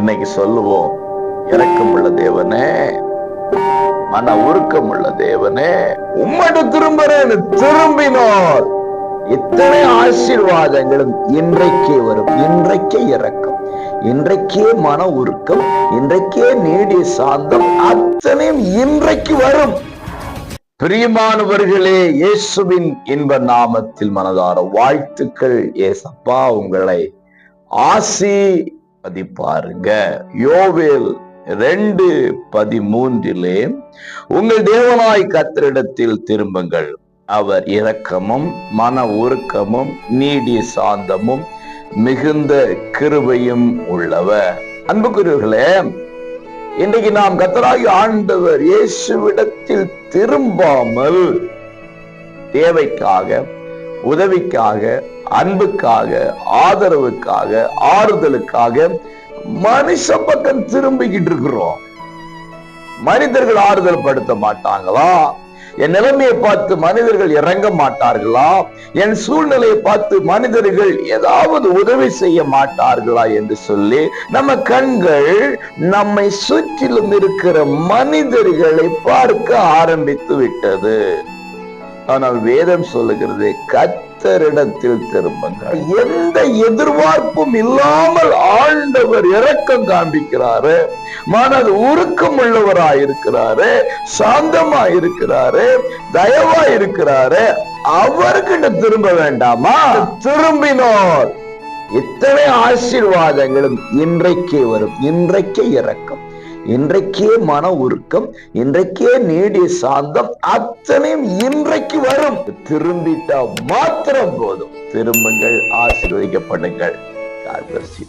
இன்னைக்கு சொல்லுவோம், இரக்கமுள்ள தேவனே, மன உருக்கமுள்ள தேவனே, உம்மடு திரும்புறேன்னு திரும்பினோர் இத்தனை ஆசீர்வாதங்களும் இன்றைக்கே வரும். இன்றைக்கே இரக்கம், இன்றைக்கே மன உருக்கம், இன்றைக்கே நீடிய சாந்தம், அத்தனையும் இன்றைக்கு வரும். பிரியமானவர்களே, இயேசுவின் இன்ப நாமத்தில் மனதார வாழ்த்துக்கள். ஏசப்பா உங்களை ஆசீர்வதிப்பாருங்க. யோவேல் 2:13 உங்கள் தேவனாய் கர்த்தரிடத்தில் திரும்புங்கள், அவர் இரக்கமும் மன உருக்கமும் நீடிய சாந்தமும் மிகுந்த கிருபையும் உள்ளவர். அன்புக்குரியவர்களே, இன்றைக்கு நாம் கர்த்தராகிய ஆண்டவர் இயேசுவிடத்தில் திரும்பாமல் தேவைக்காக, உதவிக்காக, அன்புக்காக, ஆதரவுக்காக, ஆறுதலுக்காக மனுஷ பக்கம் திரும்பிக்கிட்டு இருக்கிறோம். மனிதர்கள் ஆறுதல் படுத்த மாட்டாங்களா? என் நிலைமையை பார்த்து மனிதர்கள் இறங்க மாட்டார்களா? என் சூழ்நிலையை பார்த்து மனிதர்கள் ஏதாவது உதவி செய்ய மாட்டார்களா என்று சொல்லி நம்ம கண்கள் நம்மை சுற்றிலும் இருக்கிற மனிதர்களை பார்க்க ஆரம்பித்து விட்டது. ஆனால் வேதம் சொல்லுகிறது, கர்த்தரிடத்தில் திரும்புங்கள். எந்த எதிர்பார்ப்பும் இல்லாமல் ஆண்டவர் இரக்கம் காண்பிக்கிறாரு, மனது உருக்கம் உள்ளவராயிருக்கிறாரு, சாந்தமாயிருக்கிறாரு, தயவாயிருக்கிறாரு. அவர்கிட்ட திரும்ப வேண்டாமா? திரும்பினோர் இத்தனை ஆசீர்வாதங்களும் இன்றைக்கே வரும். இன்றைக்கே இரக்கம், இன்றைக்கே மன உருக்கம், இன்றைக்கே நீடிய சாந்தம், அத்தனையும் இன்றைக்கு வரும். திரும்பிட்டா மாத்திரம் போதும். திரும்புங்கள், ஆசீர்வதிக்கப்படுங்கள். God bless you.